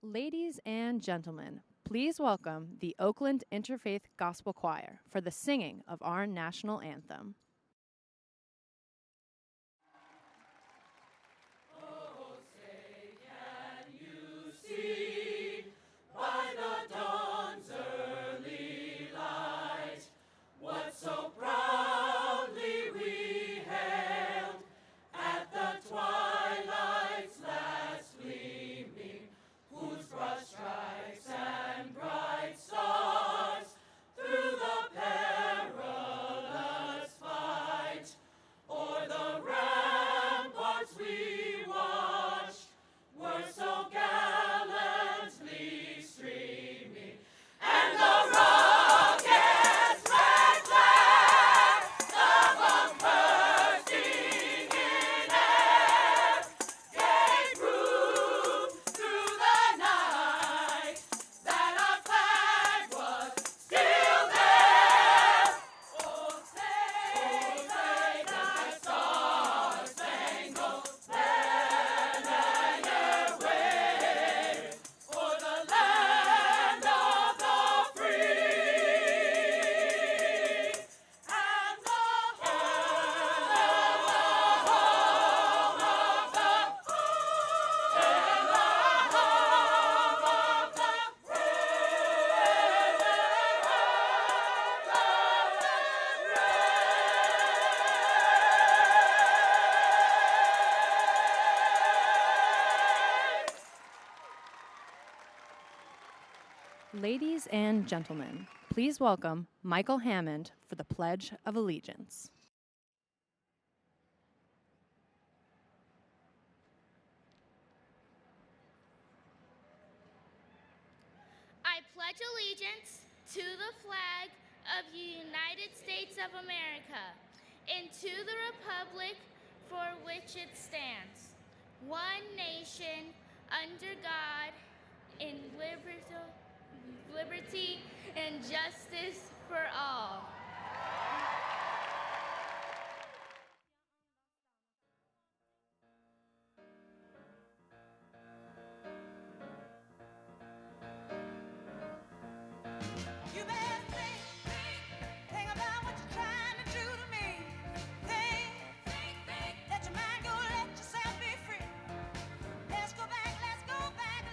Ladies and gentlemen, please welcome the Oakland Interfaith Gospel Choir for the singing of our national anthem. Ladies and gentlemen, please welcome Michael Hammond for the Pledge of Allegiance. I pledge allegiance to the flag of the United States of America and to the republic for which it stands, one nation, under God, in liberty and justice for all. You better think about what you're trying to do to me. Think, let your mind go, let yourself be free. Let's go back,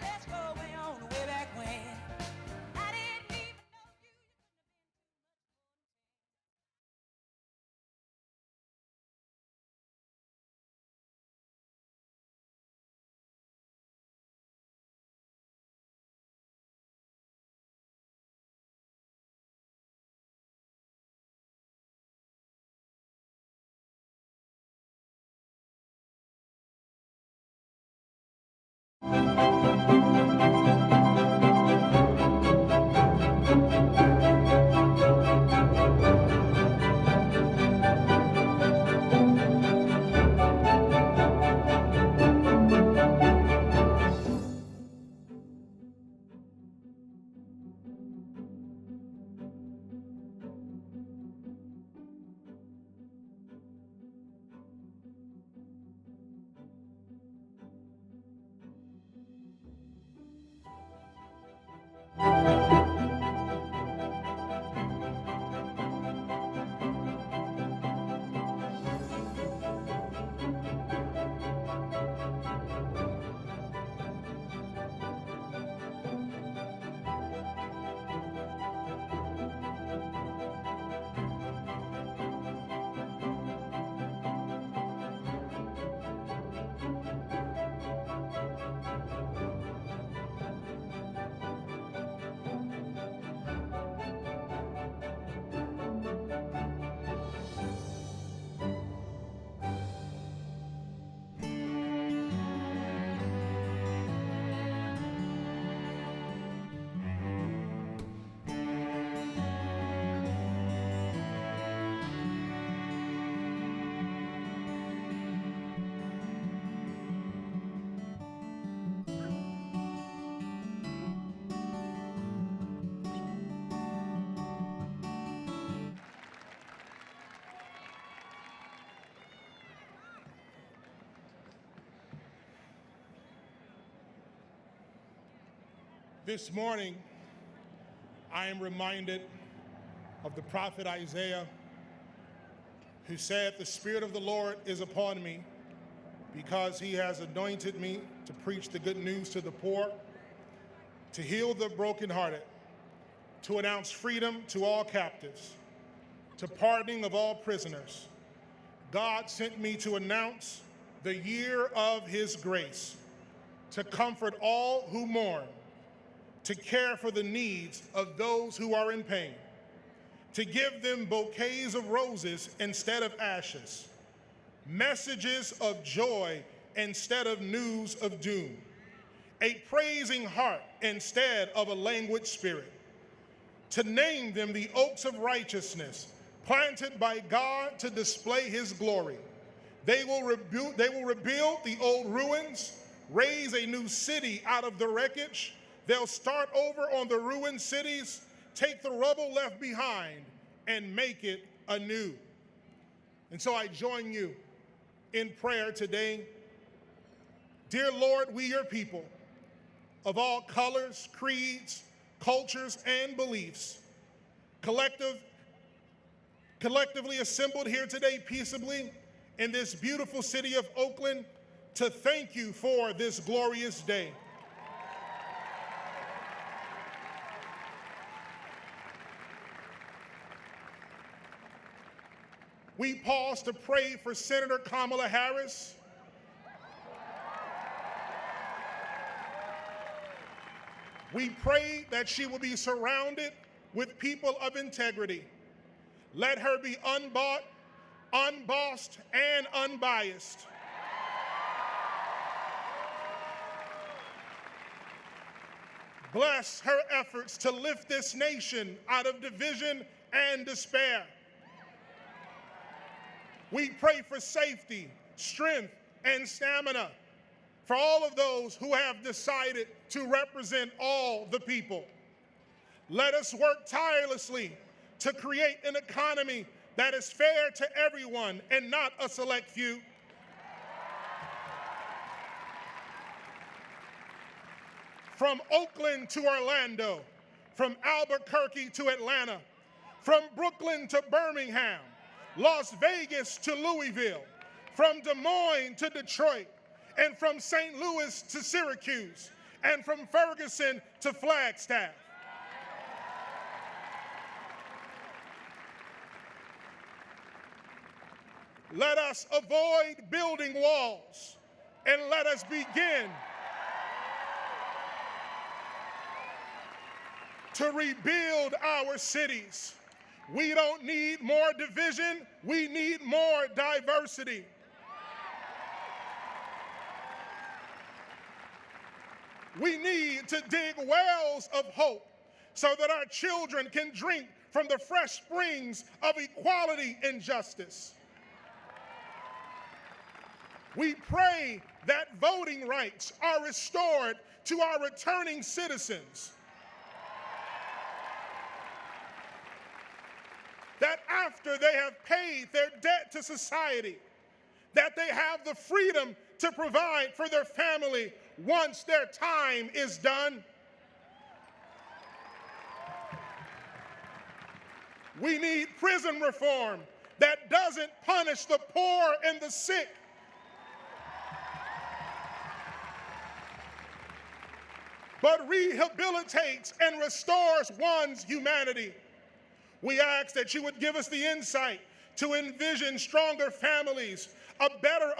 let's go way on, way back when. I didn't even know you. This morning, I am reminded of the prophet Isaiah, who said, "The Spirit of the Lord is upon me, because he has anointed me to preach the good news to the poor, to heal the brokenhearted, to announce freedom to all captives, to pardoning of all prisoners." God sent me to announce the year of his grace, to comfort all who mourn, to care for the needs of those who are in pain, to give them bouquets of roses instead of ashes, messages of joy instead of news of doom, a praising heart instead of a languid spirit, to name them the oaks of righteousness, planted by God to display his glory. They will rebuild the old ruins, raise a new city out of the wreckage. They'll start over on the ruined cities, take the rubble left behind, and make it anew. And so I join you in prayer today. Dear Lord, we your people of all colors, creeds, cultures, and beliefs, collectively assembled here today peaceably in this beautiful city of Oakland, to thank you for this glorious day. We pause to pray for Senator Kamala Harris. We pray that she will be surrounded with people of integrity. Let her be unbought, unbossed, and unbiased. Bless her efforts to lift this nation out of division and despair. We pray for safety, strength, and stamina for all of those who have decided to represent all the people. Let us work tirelessly to create an economy that is fair to everyone and not a select few. From Oakland to Orlando, from Albuquerque to Atlanta, from Brooklyn to Birmingham, Las Vegas to Louisville, from Des Moines to Detroit, and from St. Louis to Syracuse, and from Ferguson to Flagstaff. Let us avoid building walls, and let us begin to rebuild our cities. We don't need more division, we need more diversity. We need to dig wells of hope so that our children can drink from the fresh springs of equality and justice. We pray that voting rights are restored to our returning citizens. That after they have paid their debt to society, that they have the freedom to provide for their family once their time is done. We need prison reform that doesn't punish the poor and the sick, but rehabilitates and restores one's humanity. We ask that you would give us the insight to envision stronger families, a better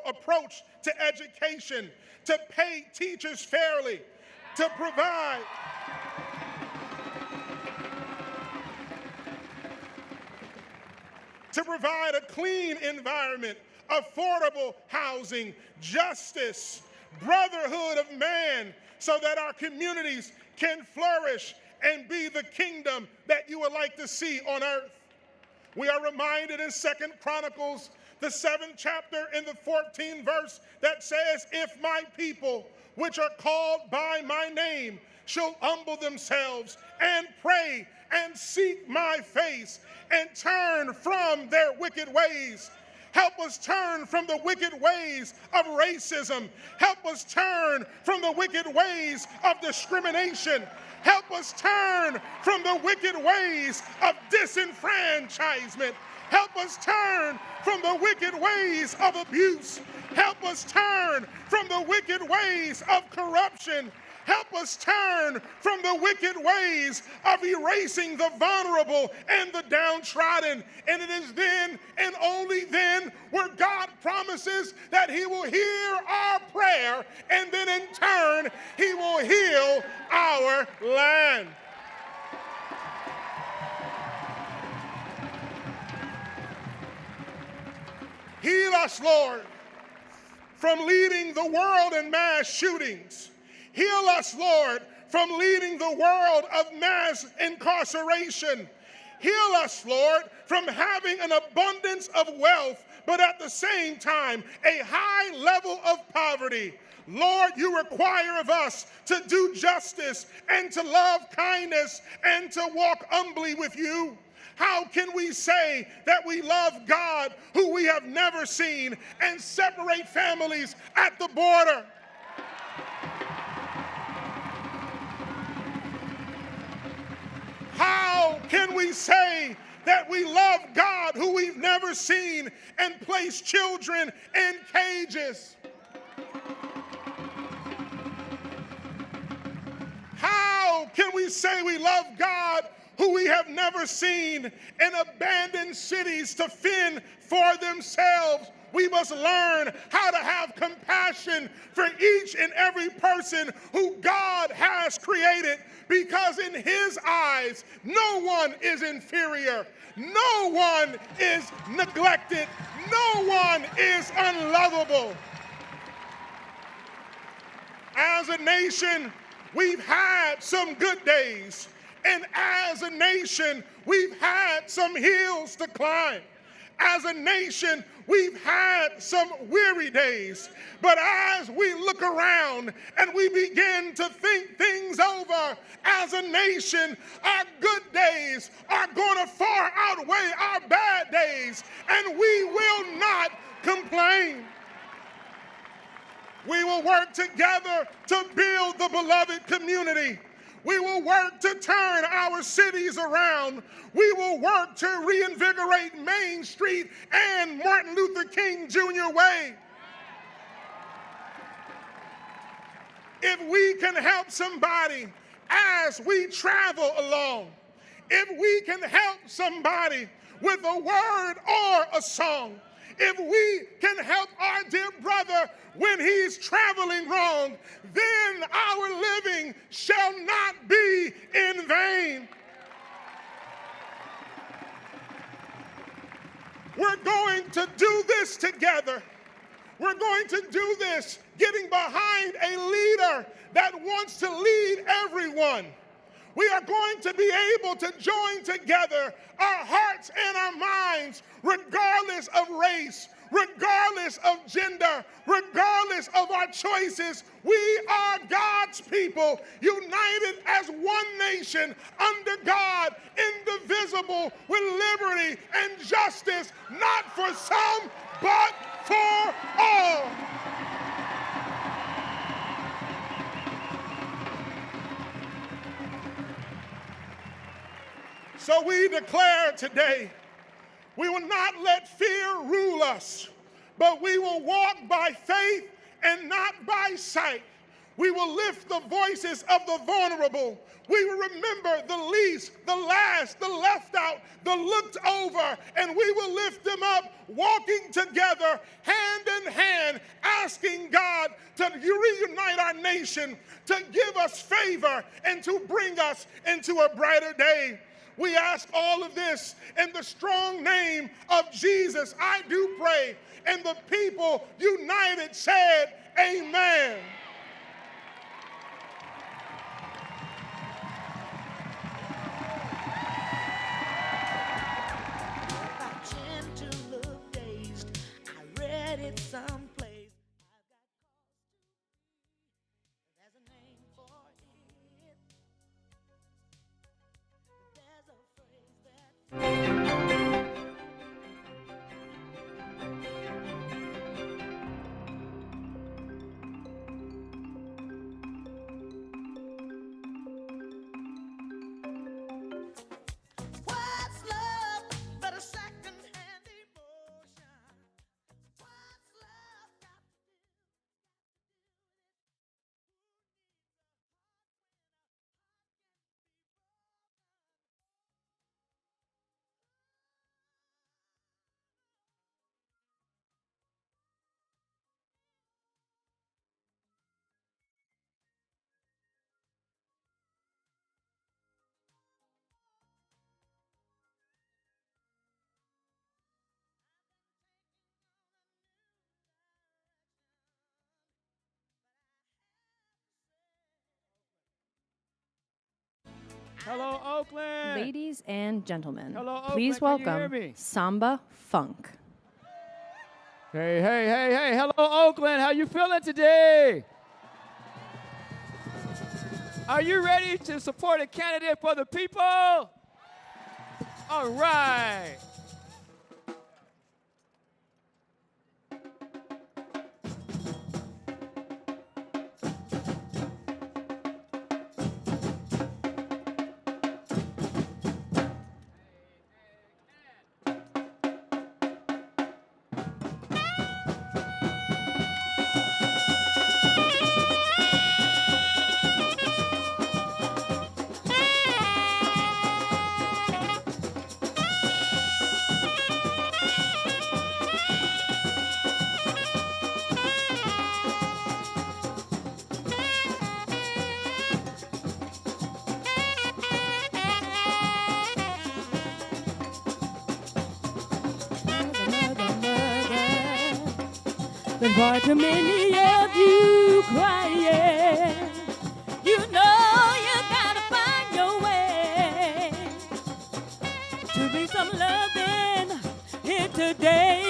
approach to education, to pay teachers fairly, to provide a clean environment, affordable housing, justice, brotherhood of man, so that our communities can flourish and be the kingdom that you would like to see on earth. We are reminded in 2 Chronicles, the 7th chapter in the 14th verse, that says, "If my people, which are called by my name, shall humble themselves and pray and seek my face and turn from their wicked ways, Help us turn from the wicked ways of racism. Help us turn from the wicked ways of discrimination. Help us turn from the wicked ways of disenfranchisement. Help us turn from the wicked ways of abuse. Help us turn from the wicked ways of corruption. Help us turn from the wicked ways of erasing the vulnerable and the downtrodden. And it is then and only then where God promises that he will hear our prayer, and then in turn, he will heal our land. Heal us, Lord, from leading the world in mass shootings. Heal us, Lord, from leading the world of mass incarceration. Heal us, Lord, from having an abundance of wealth, but at the same time, a high level of poverty. Lord, you require of us to do justice and to love kindness and to walk humbly with you. How can we say that we love God who we have never seen and separate families at the border? How can we say that we love God who we've never seen and place children in cages? How can we say we love God who we have never seen and abandon cities to fend for themselves? We must learn how to have compassion for each and every person who God has created, because in his eyes, no one is inferior. No one is neglected. No one is unlovable. As a nation, we've had some good days. And as a nation, we've had some hills to climb. As a nation, we've had some weary days. But as we look around and we begin to think things over, as a nation, our good days are going to far outweigh our bad days, and we will not complain. We will work together to build the beloved community. We will work to turn our cities around. We will work to reinvigorate Main Street and Martin Luther King Jr. Way. If we can help somebody as we travel along, if we can help somebody with a word or a song, if we can help our dear brother when he's traveling wrong, then our living shall not be in vain. We're going to do this together. We're going to do this getting behind a leader that wants to lead everyone. We are going to be able to join together our hearts and our minds, regardless of race, regardless of gender, regardless of our choices. We are God's people, united as one nation under God, indivisible, with liberty and justice, not for some, but for all. So we declare today, we will not let fear rule us, but we will walk by faith and not by sight. We will lift the voices of the vulnerable. We will remember the least, the last, the left out, the looked over, and we will lift them up, walking together, hand in hand, asking God to reunite our nation, to give us favor, and to bring us into a brighter day. We ask all of this in the strong name of Jesus. I do pray. And the people united said, amen. Gentle look dazed. I read it someplace. There's a name for it. There's a phrase that Hello, Oakland. Ladies and gentlemen, Hello, Oakland. please Can you hear welcome me? Samba Funk. Hey, hey, hey, hey. Hello, Oakland. How you feeling today? Are you ready to support a candidate for the people? All right. Been far too many of you crying. You know you gotta find your way to bring some loving here today.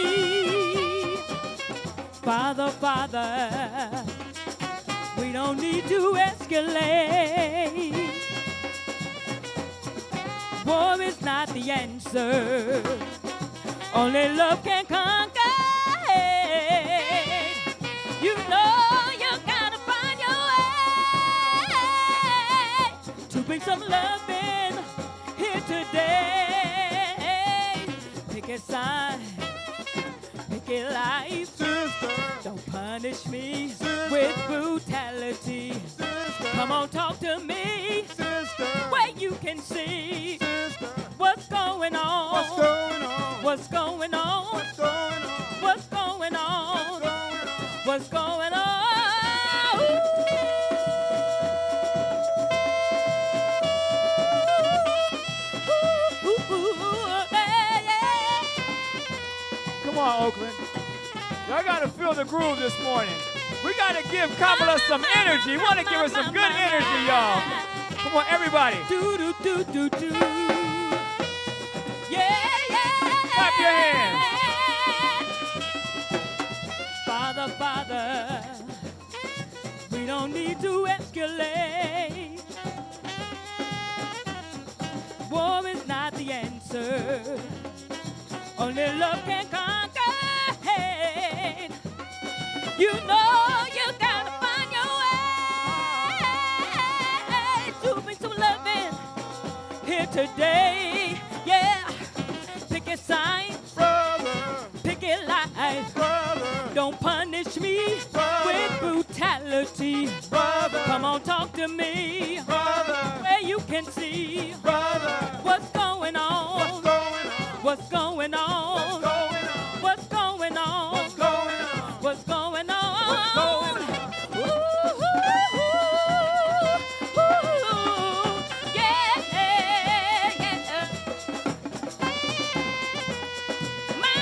Father, Father, we don't need to escalate. War is not the answer. Only love can conquer. You know you gotta find your way to bring some love in here today. Pick a side, pick a life. Sister. Don't punish me Sister. with brutality. Sister. Come on, talk to me Sister. where you can see Sister. what's going on. What's going on? What's going on? What's going on? What's going on? What's going on? What's going on? Come on, Oakland. Y'all gotta feel the groove this morning. We gotta give Kamala some energy. We wanna give her some good energy, y'all. Come on, everybody. Do do do do do. Yeah, yeah. Clap your hands. Father, Father, we don't need to escalate. War is not the answer. Only love can conquer hate. You know you gotta find your way to bring some loving here today. Yeah, pick a side, Brother, pick a life. brother, Don't punish me with brutality. brother, Come on, talk to me brother, where you can see brother. what's going on. What's going on? What's going on? What's going on? What's going on? What's going on? What's going on? What's going on? Yeah, yeah. My.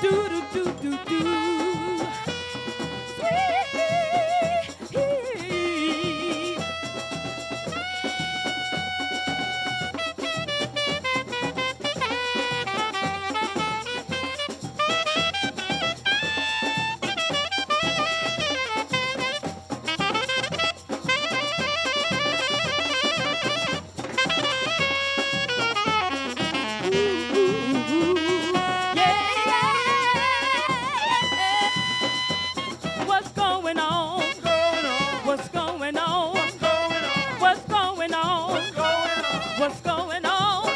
Do do do do do. What's going on? What's going on? What's going on? What's going on?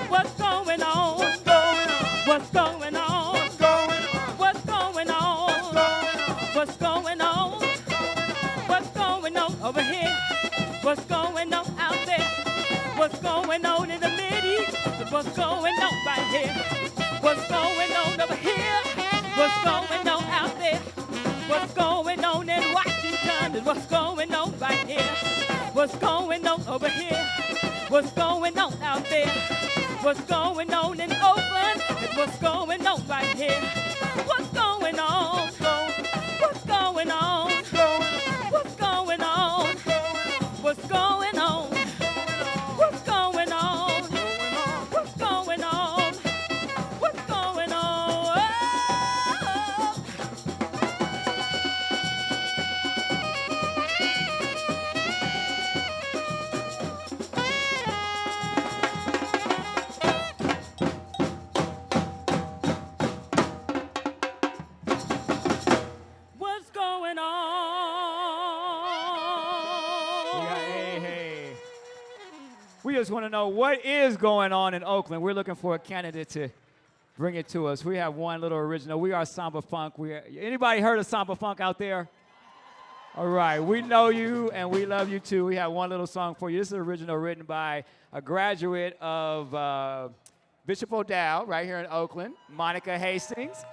What's going on? What's going on? What's going on? What's going on? What's going on over here? What's going on out there? What's going on in the Mideast? What's going on right here? What's going on over here? What's going on out there? What's going on in Washington? And what's going on right here? What's going on over here? What's going on out there? What's going on in Oakland? And what's going on right here? What's going going on? What's going on? What's going on? What's going on? What's going on? What's going on? What's going on? What's going on? Yeah, hey. We just want to know what is going on in Oakland. We're looking for a candidate to bring it to us. We have one little original. We are Samba Funk. Anybody heard of Samba Funk out there? All right, we know you and we love you too. We have one little song for you. This is original written by a graduate of Bishop O'Dowd right here in Oakland, Monica Hastings.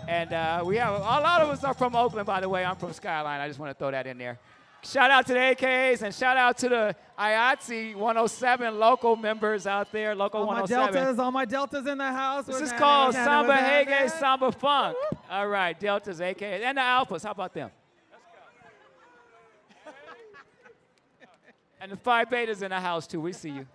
And we have, a lot of us are from Oakland, by the way. I'm from Skyline. I just want to throw that in there. Shout out to the AKAs and shout out to the IATSE 107 local members out there, local All my 107. deltas, all my deltas in the house. This is called Samba Hege Samba Funk. All right, deltas, AKAs, and the alphas. How about them? And the Phi Betas in the house too. We see you.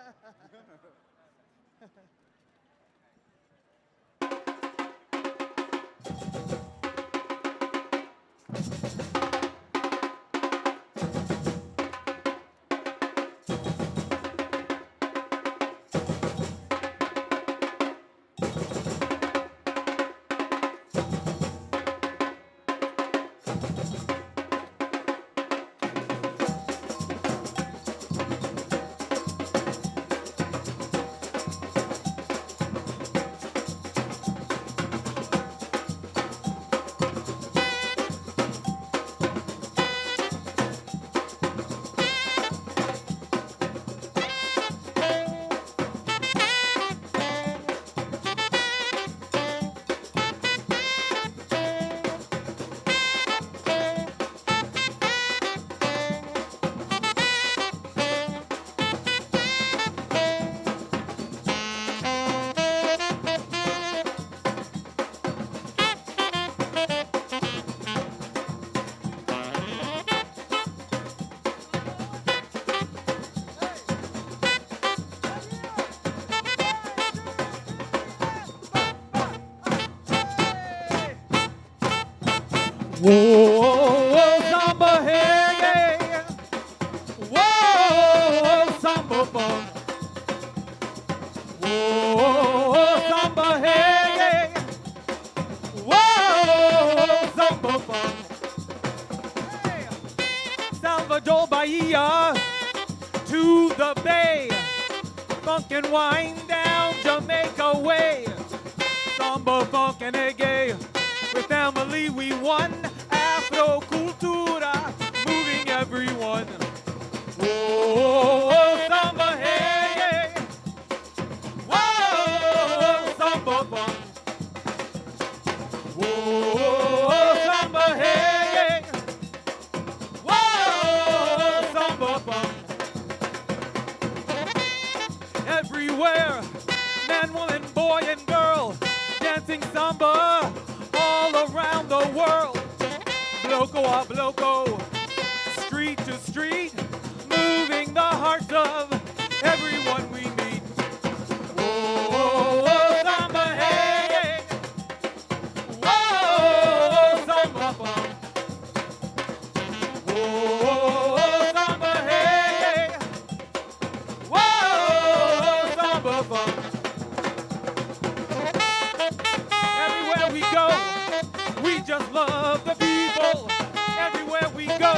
Whoa, samba reggae. Whoa, samba funk. Whoa, samba reggae. Whoa, samba funk. Hey. Salvador Bahia to the Bay. Funk and wind down Jamaica way. Samba, funk and reggae. With family we won. Afro cultura, moving everyone. Whoa, samba hey, whoa, samba funk. Whoa, samba hey, whoa, samba funk. Everywhere, man, woman, boy, and girl, dancing samba all around the world. Bloco a bloco, street to street, moving the hearts of everyone we meet. Whoa, samba hey, whoa, samba funk. Whoa, samba hey, whoa, samba funk. Everywhere we go, we just love the people. Everywhere we go,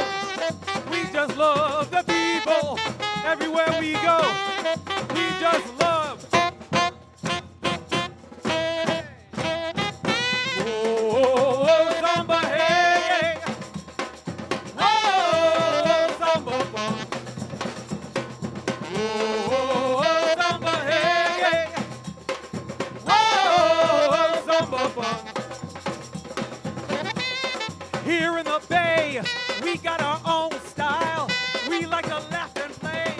we just love the people. Everywhere we go, we just love. Whoa, samba hey, whoa, samba funk. Whoa, samba hey, whoa, samba funk. Here in the Bay, we got our own style. We like to laugh and play.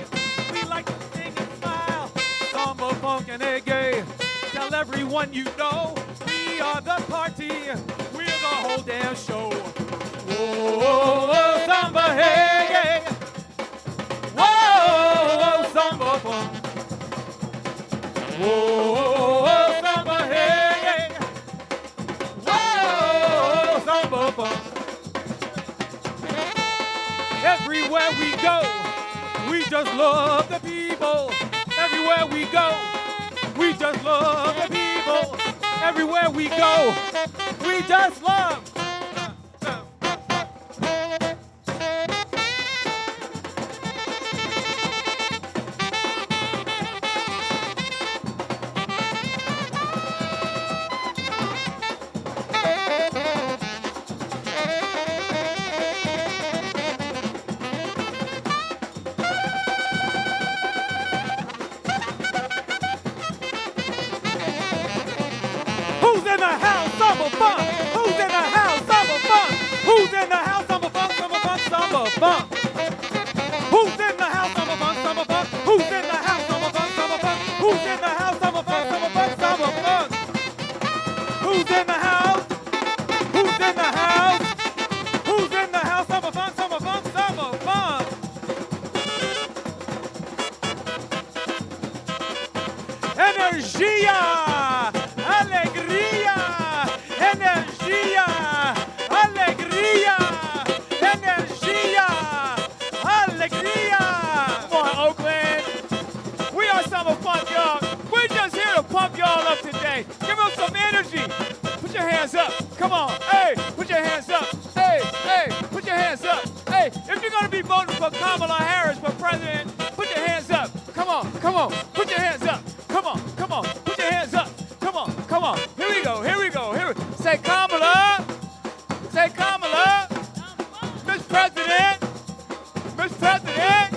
We like to sing and smile. Samba, funk, and reggae. Tell everyone you know we are the party. We're the whole damn show. Whoa, samba, hey, hey. Whoa, samba funk. Whoa, samba, hey, hey. Whoa, samba funk. Everywhere we go, we just love the people. Everywhere we go, we just love the people. Everywhere we go, we just love. Who's in the house? Samba funk. Who's in the house? Samba funk. Who's in the house? Samba funk. Samba funk. Samba funk. Who's in the house? Samba funk. Samba funk. Who's in the house? Samba funk. Samba funk. Who's in the house? Samba funk. Samba funk. Samba funk. Who's in the house? Who's in the house? Who's in the house? Samba funk. Samba funk. Samba funk. Energia! Alegria! Energia! Alegria! Energia! Alegria! Come on, Oakland. We are Summer Funk, y'all. We're just here to pump y'all up today. Give them some energy. Put your hands up. Come on. Hey, put your hands up. Hey, hey, put your hands up. Hey, if you're going to be voting for Kamala Harris for president, put your hands up. Come on, come on. Put your hands up. Come on, come on. Put your hands up. Come on, come on. Here we go, here we go. Here we Say Kamala. Say Kamala. Miss President. Miss President.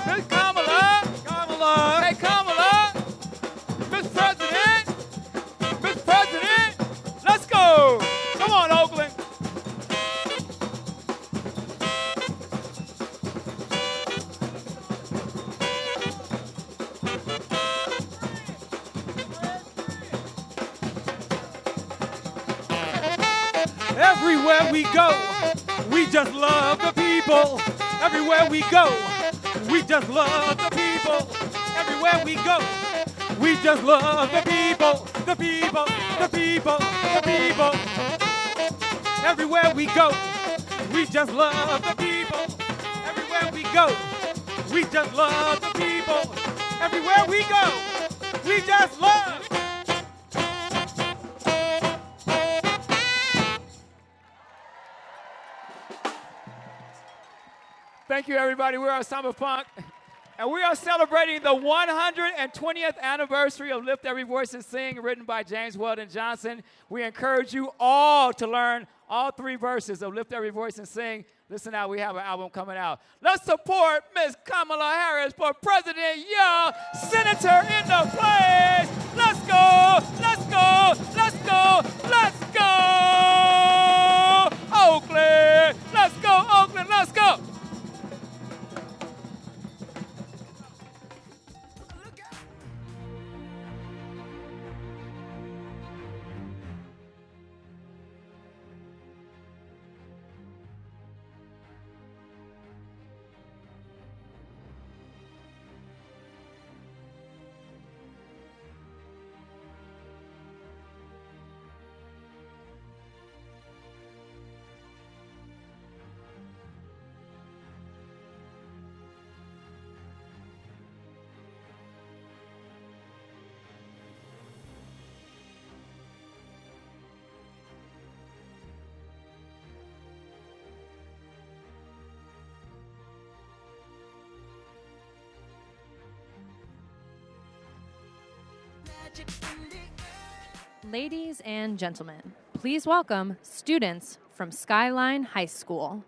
Miss Kamala. Kamala! Say Kamala. Miss President. Miss President. Let's go. Come on, Oakland. Everywhere we go, we just love the people. Everywhere we go, we just love the people. Everywhere we go, we just love the people. The people, the people, the people. Everywhere we go, we just love the people. Everywhere we go, we just love the people. Everywhere we go, we just love. Thank you, everybody. We are Summer Funk, and we are celebrating the 120th anniversary of Lift Every Voice and Sing, written by James Weldon Johnson. We encourage you all to learn all 3 verses of Lift Every Voice and Sing. Listen out, we have an album coming out. Let's support Miss Kamala Harris for president, y'all. Senator in the place. Let's go, let's go, let's go, let's go. Oakland, let's go, Oakland, let's go. Ladies and gentlemen, please welcome students from Skyline High School.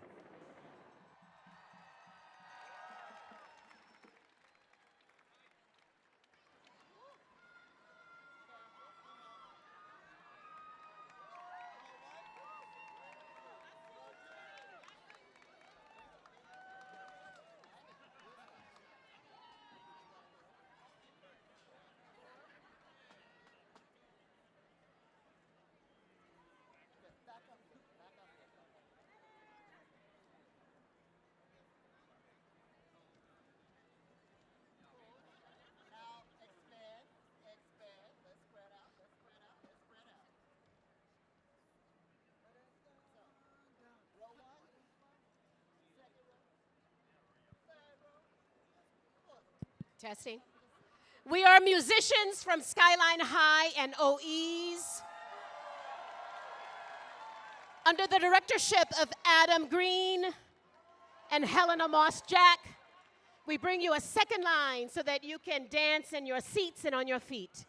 Testing. We are musicians from Skyline High and OEs. Under the directorship of Adam Green and Helena Moss Jack, we bring you a second line so that you can dance in your seats and on your feet.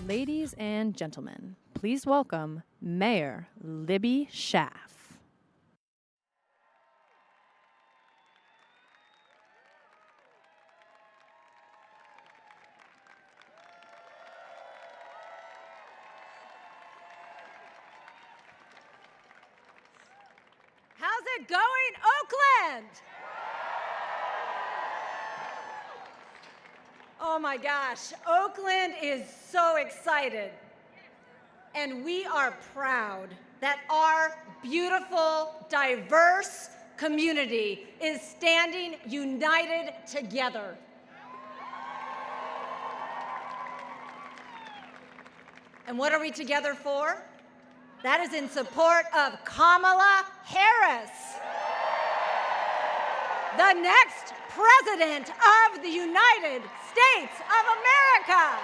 Ladies and gentlemen, please welcome Mayor Libby Schaaf. How's it going, Oakland? Oh my gosh, Oakland is so excited. And we are proud that our beautiful, diverse community is standing united together. And what are we together for? That is in support of Kamala Harris, the next President of the United States of America.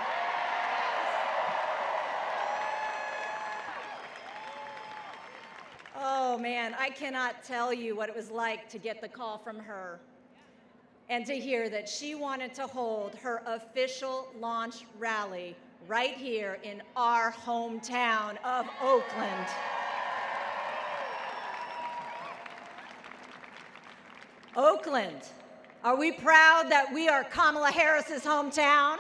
Oh man, I cannot tell you what it was like to get the call from her and to hear that she wanted to hold her official launch rally right here in our hometown of Oakland. Oakland, are we proud that we are Kamala Harris's hometown?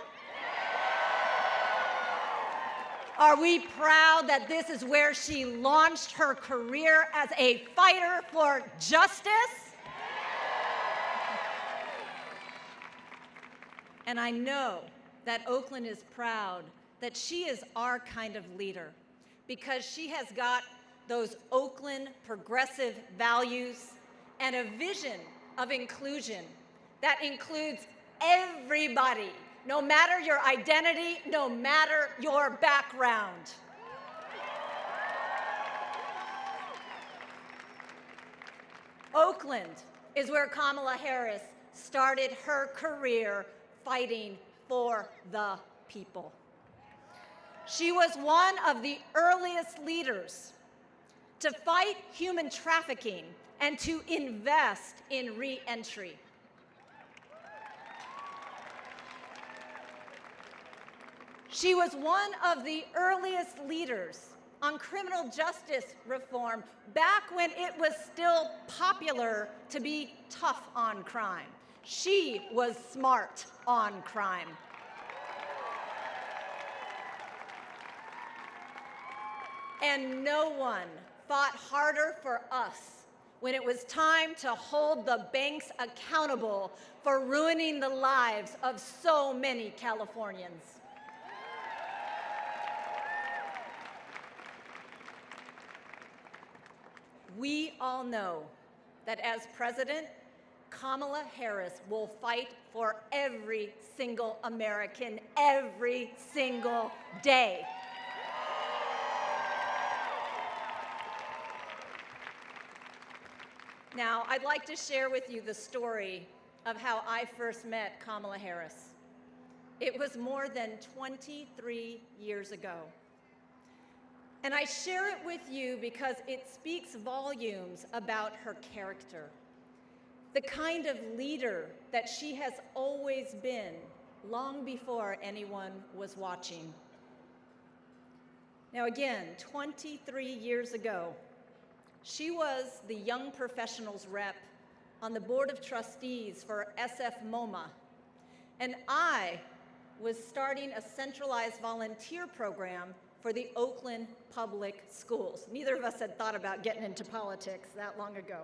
Are we proud that this is where she launched her career as a fighter for justice? And I know that Oakland is proud that she is our kind of leader because she has got those Oakland progressive values and a vision of inclusion that includes everybody, no matter your identity, no matter your background. Oakland is where Kamala Harris started her career fighting for the people. She was one of the earliest leaders to fight human trafficking and to invest in re-entry. She was one of the earliest leaders on criminal justice reform back when it was still popular to be tough on crime. She was smart on crime. And no one fought harder for us when it was time to hold the banks accountable for ruining the lives of so many Californians. We all know that as president, Kamala Harris will fight for every single American every single day. Now, I'd like to share with you the story of how I first met Kamala Harris. It was more than 23 years ago. And I share it with you because it speaks volumes about her character, the kind of leader that she has always been long before anyone was watching. Now again, 23 years ago, she was the Young Professionals Rep on the Board of Trustees for SF MoMA, and I was starting a centralized volunteer program for the Oakland Public Schools. Neither of us had thought about getting into politics that long ago.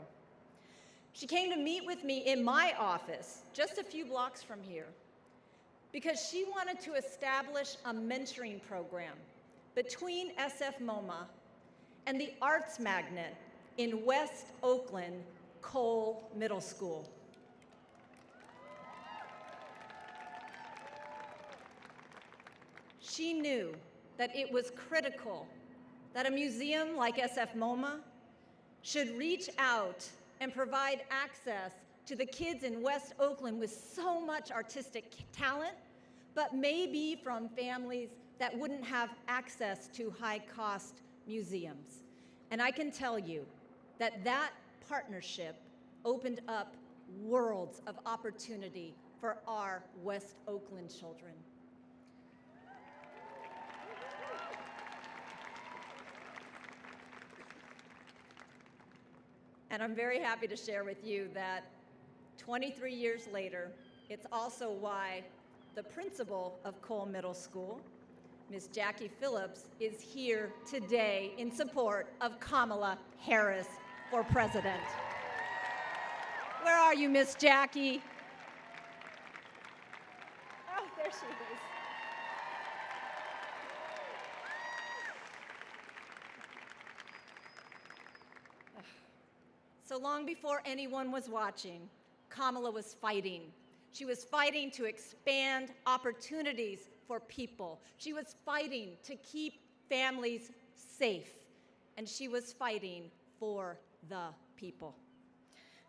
She came to meet with me in my office, just a few blocks from here, because she wanted to establish a mentoring program between SF MoMA and the Arts Magnet in West Oakland Cole Middle School. She knew that it was critical that a museum like SF MoMA should reach out and provide access to the kids in West Oakland with so much artistic talent, but maybe from families that wouldn't have access to high-cost museums. And I can tell you that that partnership opened up worlds of opportunity for our West Oakland children. And I'm very happy to share with you that 23 years later, it's also why the principal of Cole Middle School, Ms. Jackie Phillips, is here today in support of Kamala Harris for president. Where are you, Miss Jackie? Oh, there she is. So long before anyone was watching, Kamala was fighting. She was fighting to expand opportunities for people. She was fighting to keep families safe. And she was fighting for the people.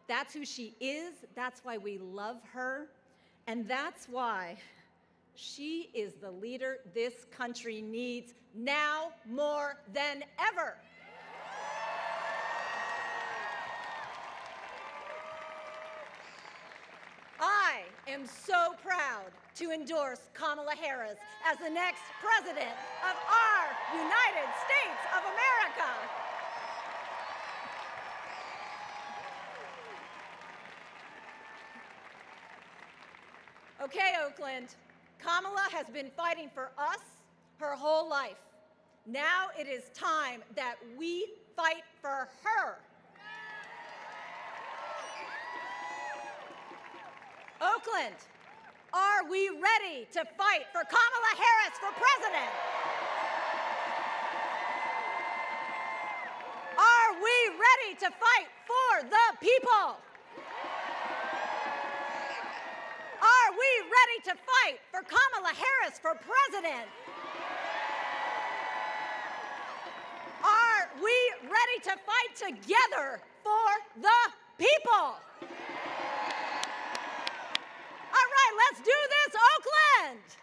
That's who she is. That's why we love her. And that's why she is the leader this country needs now more than ever. I am so proud to endorse Kamala Harris as the next president of our United States of America. Okay, Oakland, Kamala has been fighting for us her whole life. Now it is time that we fight for her. Oakland, are we ready to fight for Kamala Harris for president? Are we ready to fight for the people? Are we ready to fight for Kamala Harris for president? Are we ready to fight together for the people? All right, let's do this, Oakland!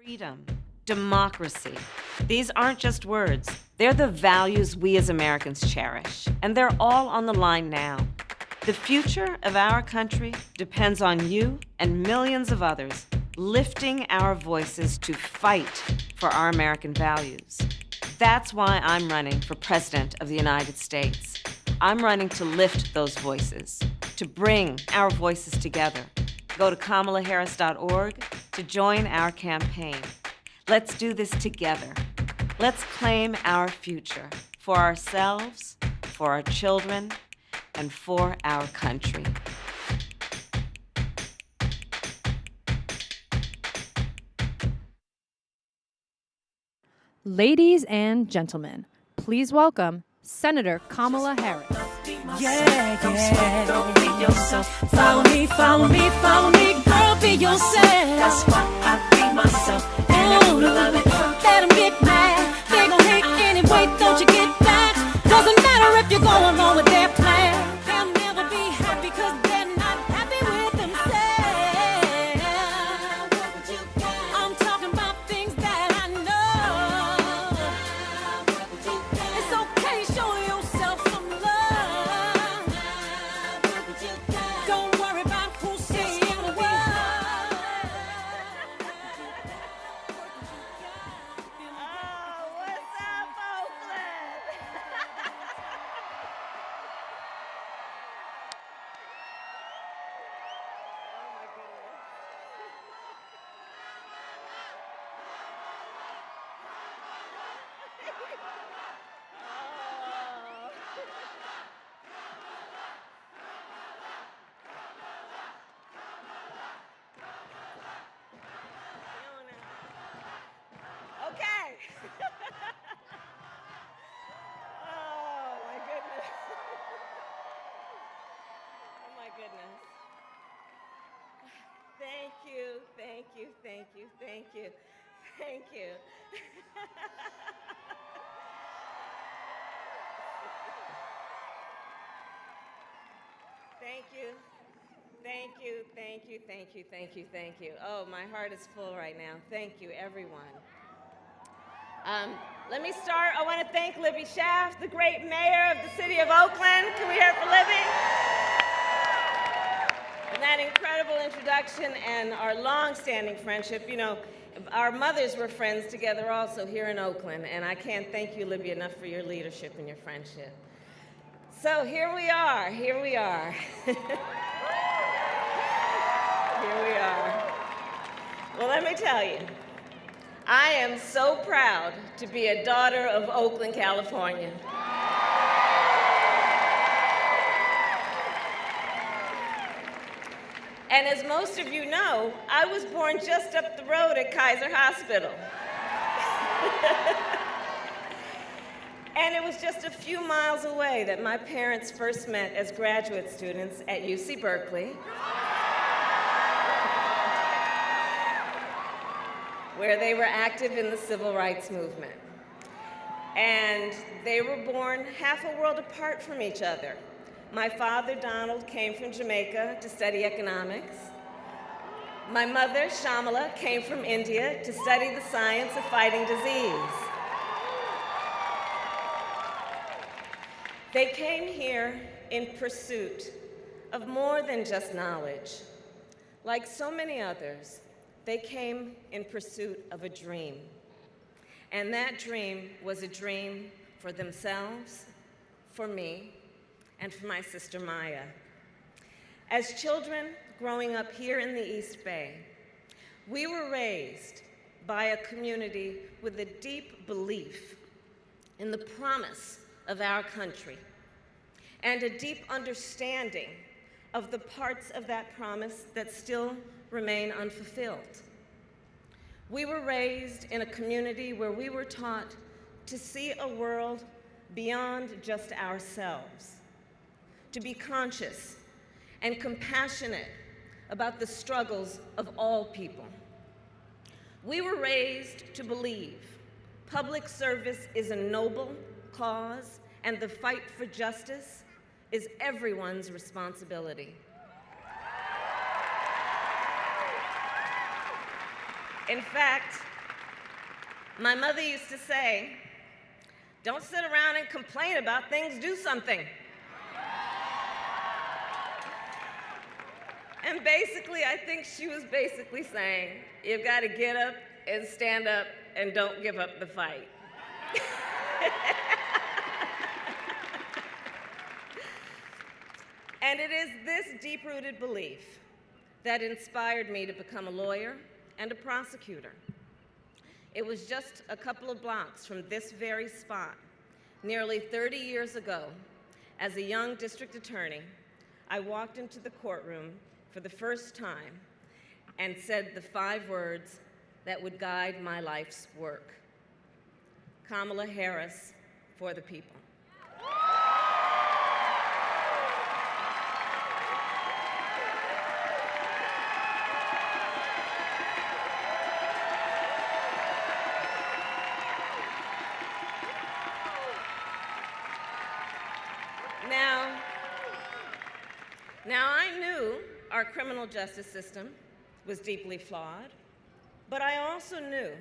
Freedom, democracy. These aren't just words. They're the values we as Americans cherish, and they're all on the line now. The future of our country depends on you and millions of others lifting our voices to fight for our American values. That's why I'm running for President of the United States. I'm running to lift those voices, to bring our voices together. Go to KamalaHarris.org to join our campaign. Let's do this together. Let's claim our future for ourselves, for our children, and for our country. Ladies and gentlemen, please welcome Senator Kamala Harris. Yeah, yeah. Don't be yourself. Follow me, follow me, follow me. Girl, be yourself. That's why I be myself. And I wanna love it. Let them get mad. They gon' hate anyway, don't you get back? Doesn't matter if you're going along with their plan. They'll never be happy cause they're not happy with themselves. I'm talking about things that I know. It's okay, show yourself some love. Don't worry about who's saying what. Oh, what's up, Oakland? Oh my goodness. Okay. Oh my goodness. Oh my goodness. Thank you, thank you, thank you, thank you, thank you. Thank you. Thank you, thank you, thank you, thank you, thank you. Oh, my heart is full right now. Thank you, everyone. Let me start. I want to thank Libby Schaaf, the great mayor of the city of Oakland. Can we hear it for Libby? And that incredible introduction and our long-standing friendship. You know, our mothers were friends together also here in Oakland, and I can't thank you, Libby, enough for your leadership and your friendship. So here we are, here we are. Here we are. Well, let me tell you, I am so proud to be a daughter of Oakland, California. And as most of you know, I was born just up the road at Kaiser Hospital. And it was just a few miles away that my parents first met as graduate students at UC Berkeley, where they were active in the civil rights movement. And they were born half a world apart from each other. My father, Donald, came from Jamaica to study economics. My mother, Shamala, came from India to study the science of fighting disease. They came here in pursuit of more than just knowledge. Like so many others, they came in pursuit of a dream. And that dream was a dream for themselves, for me, and for my sister Maya. As children growing up here in the East Bay, we were raised by a community with a deep belief in the promise of our country and a deep understanding of the parts of that promise that still remain unfulfilled. We were raised in a community where we were taught to see a world beyond just ourselves, to be conscious and compassionate about the struggles of all people. We were raised to believe public service is a noble cause and the fight for justice is everyone's responsibility. In fact, my mother used to say, "Don't sit around and complain about things, do something." And basically, I think she was basically saying, you've got to get up and stand up and don't give up the fight. And it is this deep-rooted belief that inspired me to become a lawyer and a prosecutor. It was just a couple of blocks from this very spot, nearly 30 years ago, as a young district attorney, I walked into the courtroom for the first time and said the 5 words that would guide my life's work. Kamala Harris, for the people. Now I knew our criminal justice system was deeply flawed, but I also knew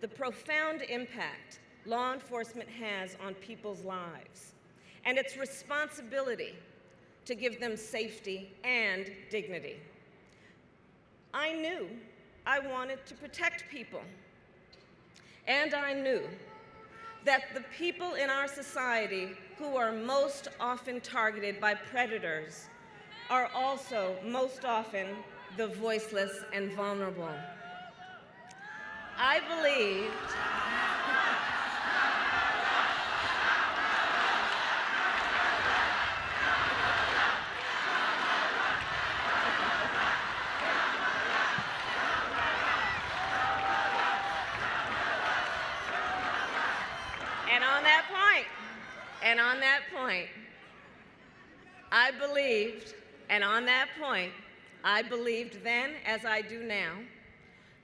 the profound impact law enforcement has on people's lives and its responsibility to give them safety and dignity. I knew I wanted to protect people, and I knew that the people in our society who are most often targeted by predators are also most often the voiceless and vulnerable. I believed And on that point, I believed then, as I do now,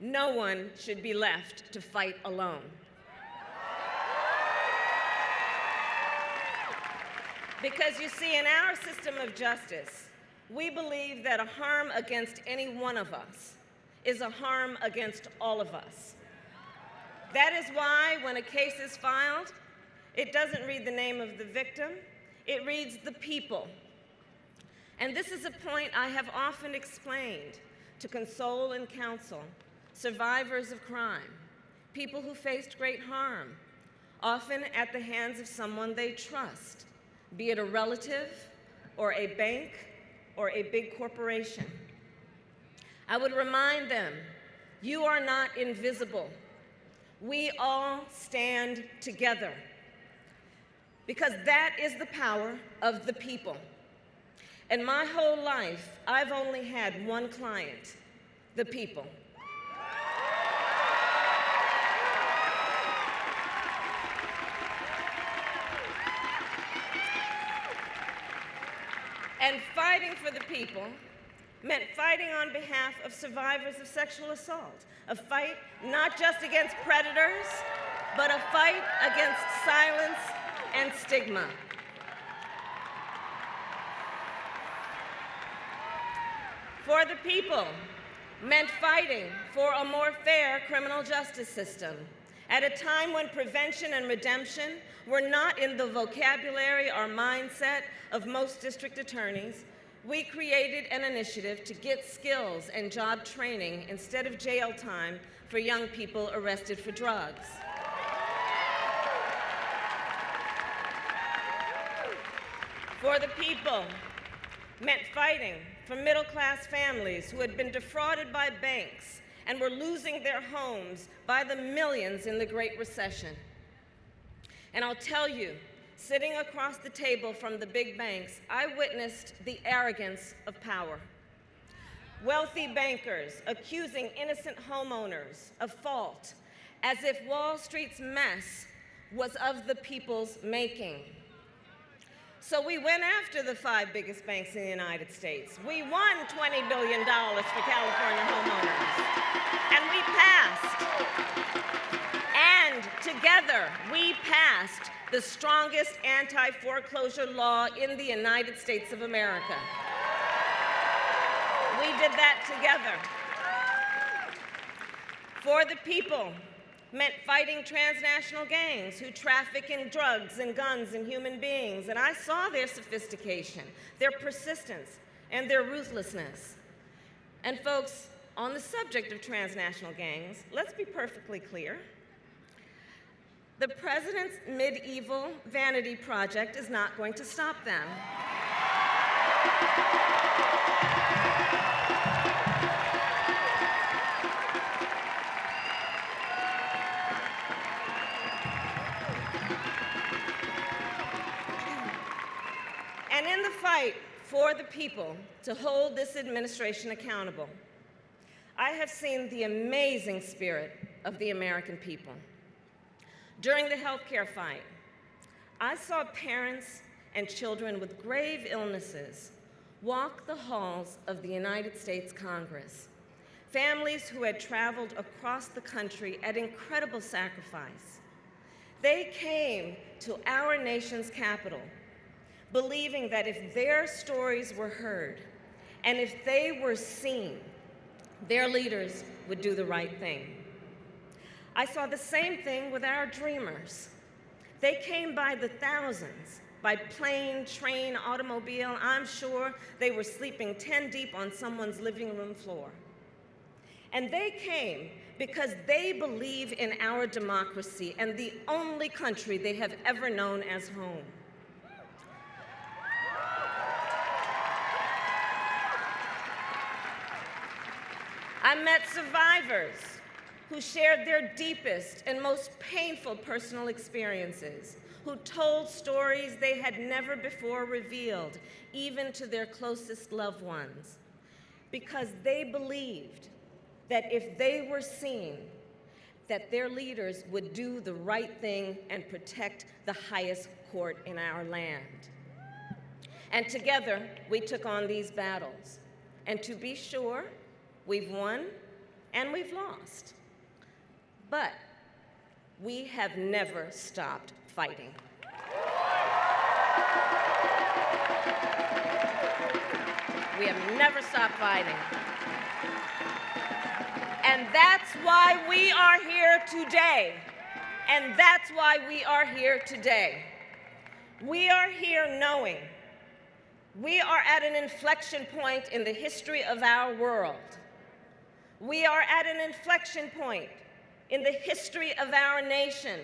no one should be left to fight alone. Because you see, in our system of justice, we believe that a harm against any one of us is a harm against all of us. That is why when a case is filed, it doesn't read the name of the victim, it reads the people. And this is a point I have often explained to console and counsel survivors of crime, people who faced great harm, often at the hands of someone they trust, be it a relative or a bank or a big corporation. I would remind them, you are not invisible. We all stand together, because that is the power of the people. In my whole life, I've only had one client, the people. And fighting for the people meant fighting on behalf of survivors of sexual assault, a fight not just against predators, but a fight against silence and stigma. For the people meant fighting for a more fair criminal justice system at a time when prevention and redemption were not in the vocabulary or mindset of most district attorneys. We created an initiative to get skills and job training instead of jail time for young people arrested for drugs. For the people meant fighting for middle-class families who had been defrauded by banks and were losing their homes by the millions in the Great Recession. And I'll tell you, sitting across the table from the big banks, I witnessed the arrogance of power. Wealthy bankers accusing innocent homeowners of fault, as if Wall Street's mess was of the people's making. So we went after the 5 biggest banks in the United States. We won $20 billion for California homeowners. And we passed. And together, we passed the strongest anti-foreclosure law in the United States of America. We did that together. For the people meant fighting transnational gangs who traffic in drugs and guns and human beings. And I saw their sophistication, their persistence, and their ruthlessness. And folks, on the subject of transnational gangs, let's be perfectly clear. The president's medieval vanity project is not going to stop them. And in the fight for the people to hold this administration accountable, I have seen the amazing spirit of the American people. During the healthcare fight, I saw parents and children with grave illnesses walk the halls of the United States Congress. Families who had traveled across the country at incredible sacrifice. They came to our nation's capital, believing that if their stories were heard and if they were seen, their leaders would do the right thing. I saw the same thing with our dreamers. They came by the thousands, by plane, train, automobile. I'm sure they were sleeping 10 deep on someone's living room floor. And they came because they believe in our democracy and the only country they have ever known as home. I met survivors who shared their deepest and most painful personal experiences, who told stories they had never before revealed, even to their closest loved ones, because they believed that if they were seen, that their leaders would do the right thing and protect the highest court in our land. And together, we took on these battles. And to be sure, we've won and we've lost. But we have never stopped fighting. We have never stopped fighting. And that's why we are here today. And that's why we are here today. We are here knowing we are at an inflection point in the history of our world. We are at an inflection point in the history of our nation.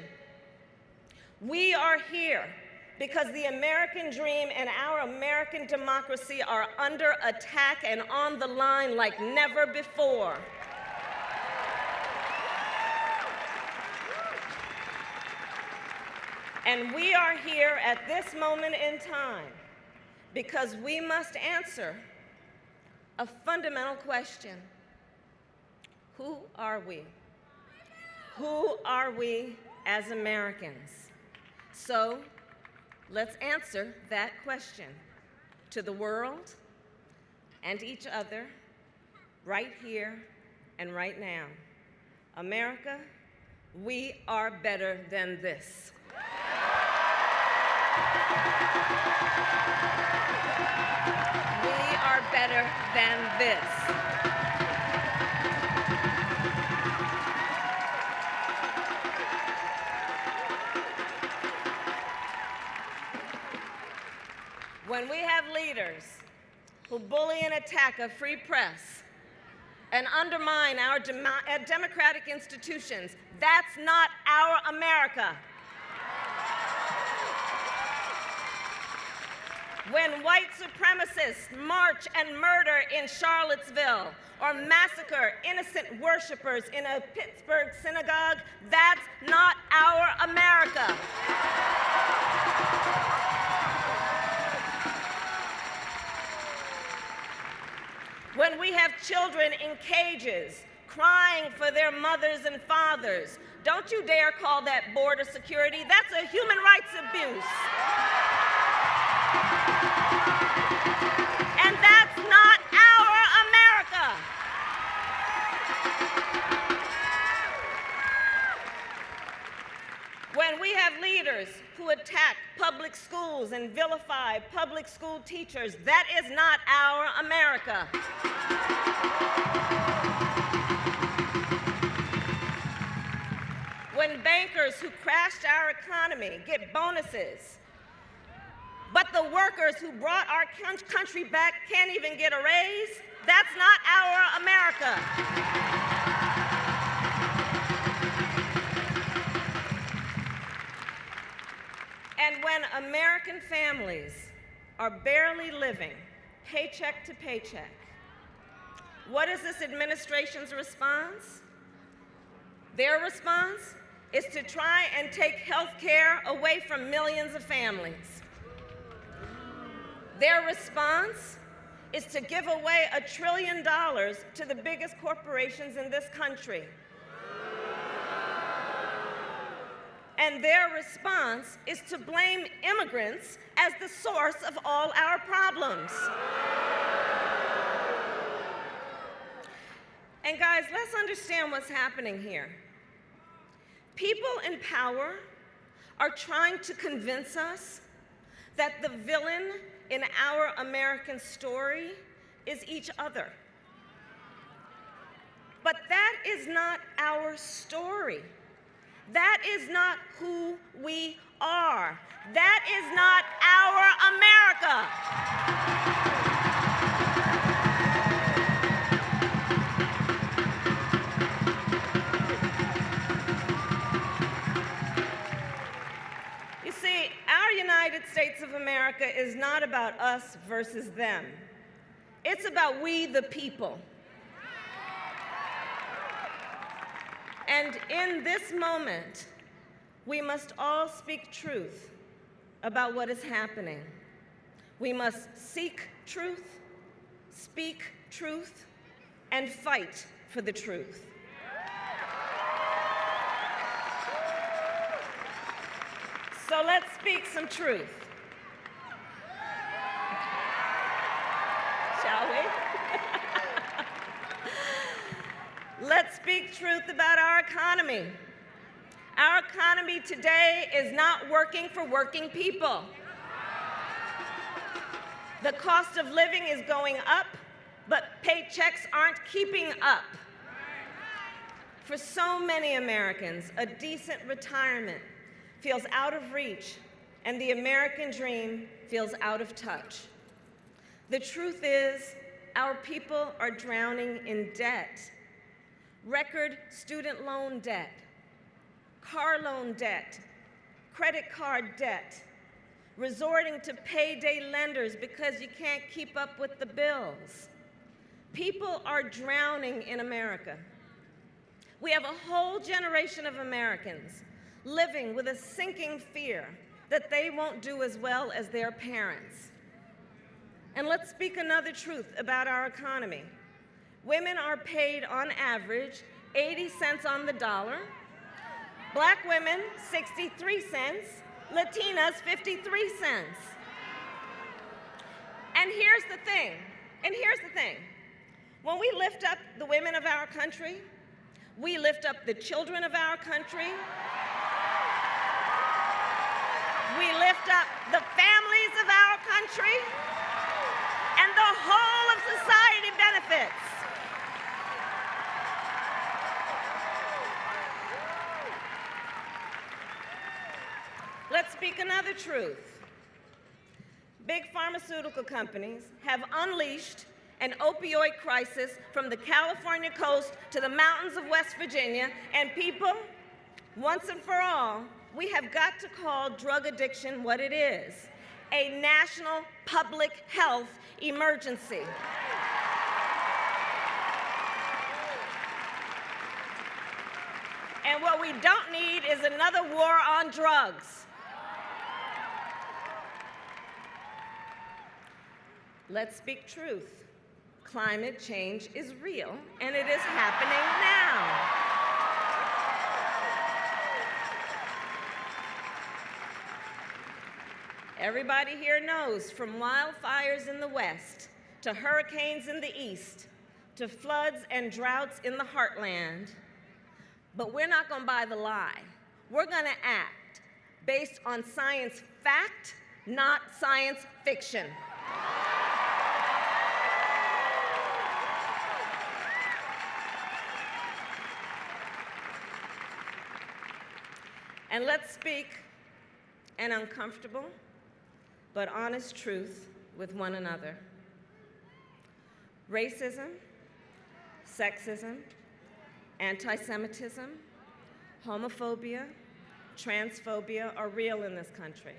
We are here because the American dream and our American democracy are under attack and on the line like never before. And we are here at this moment in time because we must answer a fundamental question. Who are we? Who are we as Americans? So let's answer that question to the world and each other right here and right now. America, we are better than this. We are better than this. When we have leaders who bully and attack a free press and undermine our democratic institutions, that's not our America. When white supremacists march and murder in Charlottesville or massacre innocent worshipers in a Pittsburgh synagogue, that's not our America. When we have children in cages crying for their mothers and fathers, don't you dare call that border security. That's a human rights abuse. And that's not our America. When we have leaders who attack public schools and vilify public school teachers, that is not our when bankers who crashed our economy get bonuses, but the workers who brought our country back can't even get a raise? That's not our America. And when American families are barely living paycheck to paycheck, what is this administration's response? Their response is to try and take health care away from millions of families. Their response is to give away $1 trillion to the biggest corporations in this country. And their response is to blame immigrants as the source of all our problems. And guys, let's understand what's happening here. People in power are trying to convince us that the villain in our American story is each other. But that is not our story. That is not who we are. That is not our America. You see, our United States of America is not about us versus them. It's about we the people. And in this moment, we must all speak truth about what is happening. We must seek truth, speak truth, and fight for the truth. So let's speak some truth. Shall we? Let's speak truth about our economy. Our economy today is not working for working people. The cost of living is going up, but paychecks aren't keeping up. For so many Americans, a decent retirement feels out of reach, and the American dream feels out of touch. The truth is, our people are drowning in debt. Record student loan debt, car loan debt, credit card debt, resorting to payday lenders because you can't keep up with the bills. People are drowning in America. We have a whole generation of Americans living with a sinking fear that they won't do as well as their parents. And let's speak another truth about our economy. Women are paid on average 80 cents on the dollar, Black women 63 cents, Latinas 53 cents. And here's the thing, when we lift up the women of our country, we lift up the children of our country, we lift up the families of our country, and the whole of society benefits. Let's speak another truth. Big pharmaceutical companies have unleashed an opioid crisis from the California coast to the mountains of West Virginia, and people, once and for all, we have got to call drug addiction what it is, a national public health emergency. And what we don't need is another war on drugs. Let's speak truth. Climate change is real, and it is happening now. Everybody here knows, from wildfires in the West, to hurricanes in the East, to floods and droughts in the heartland. But we're not going to buy the lie. We're going to act based on science fact, not science fiction. And let's speak an uncomfortable but honest truth with one another. Racism, sexism, anti-Semitism, homophobia, transphobia are real in this country.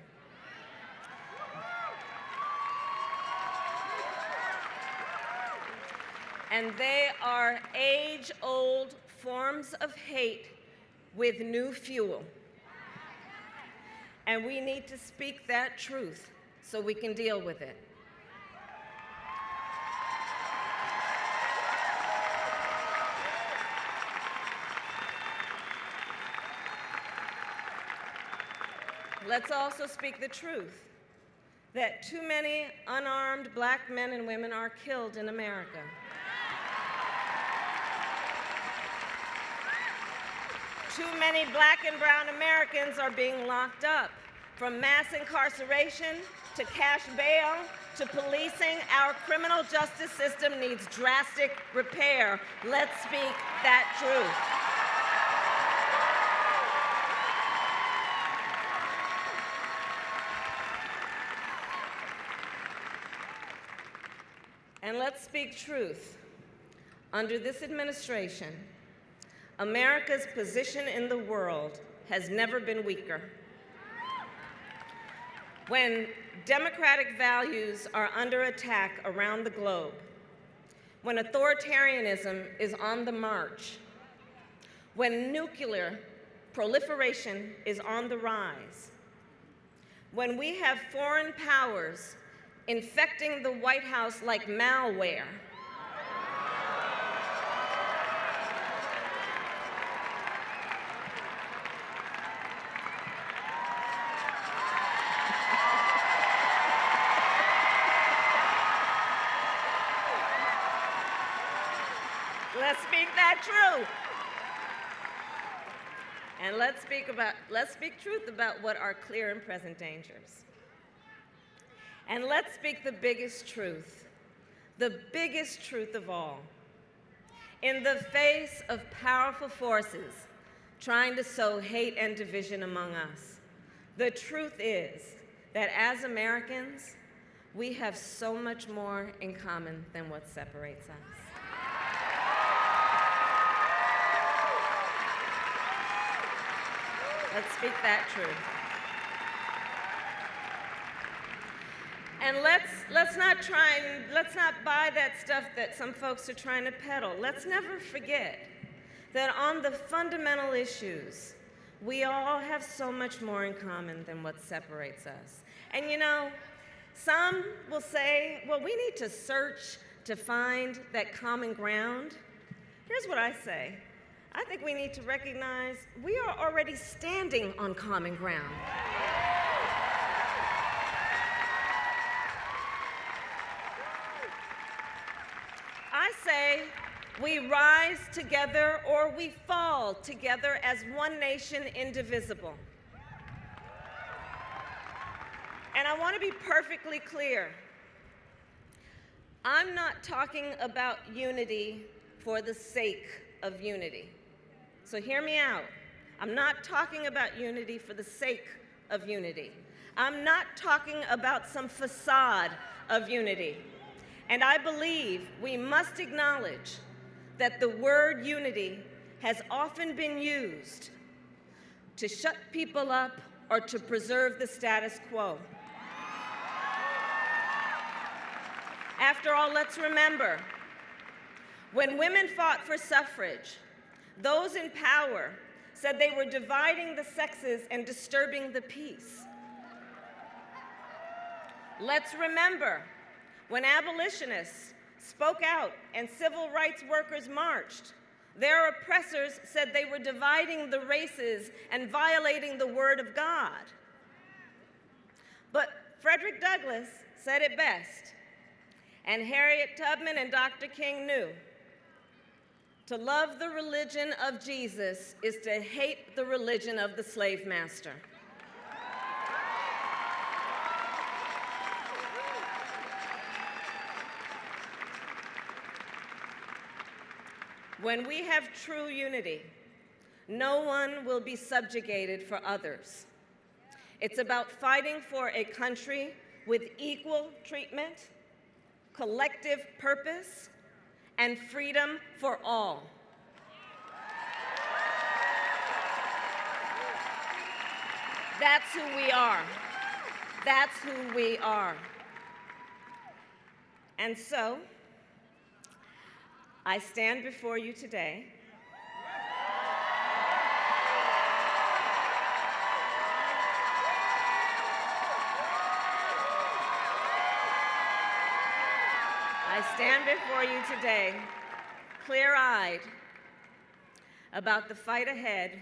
And they are age-old forms of hate with new fuel. And we need to speak that truth so we can deal with it. Let's also speak the truth that too many unarmed black men and women are killed in America. Too many black and brown Americans are being locked up. From mass incarceration to cash bail to policing, our criminal justice system needs drastic repair. Let's speak that truth. And let's speak truth. Under this administration, America's position in the world has never been weaker. When democratic values are under attack around the globe, when authoritarianism is on the march, when nuclear proliferation is on the rise, when we have foreign powers infecting the White House like malware, let's speak that truth. And let's speak truth about what are clear and present dangers. And let's speak the biggest truth of all. In the face of powerful forces trying to sow hate and division among us, the truth is that as Americans, we have so much more in common than what separates us. Let's speak that truth. And let's not buy that stuff that some folks are trying to peddle. Let's never forget that on the fundamental issues, we all have so much more in common than what separates us. And you know, some will say, well, we need to search to find that common ground. Here's what I say. I think we need to recognize we are already standing on common ground. I say we rise together or we fall together as one nation indivisible. And I want to be perfectly clear. I'm not talking about unity for the sake of unity. So hear me out. I'm not talking about unity for the sake of unity. I'm not talking about some facade of unity. And I believe we must acknowledge that the word unity has often been used to shut people up or to preserve the status quo. After all, let's remember, when women fought for suffrage, those in power said they were dividing the sexes and disturbing the peace. Let's remember, when abolitionists spoke out and civil rights workers marched, their oppressors said they were dividing the races and violating the word of God. But Frederick Douglass said it best, and Harriet Tubman and Dr. King knew. To love the religion of Jesus is to hate the religion of the slave master. When we have true unity, no one will be subjugated for others. It's about fighting for a country with equal treatment, collective purpose, and freedom for all. That's who we are. That's who we are. And so, I stand before you today clear-eyed about the fight ahead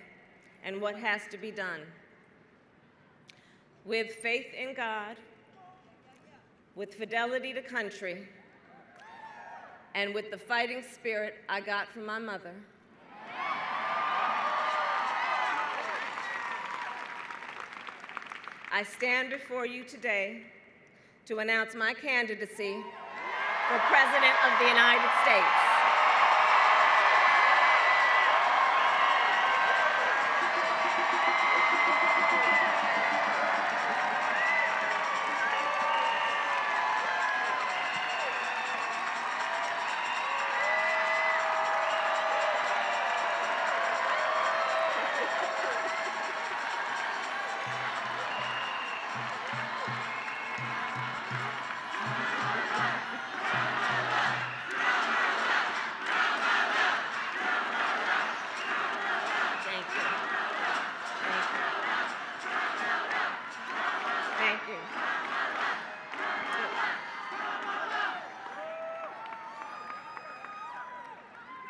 and what has to be done. With faith in God, with fidelity to country, and with the fighting spirit I got from my mother, I stand before you today to announce my candidacy for President of the United States.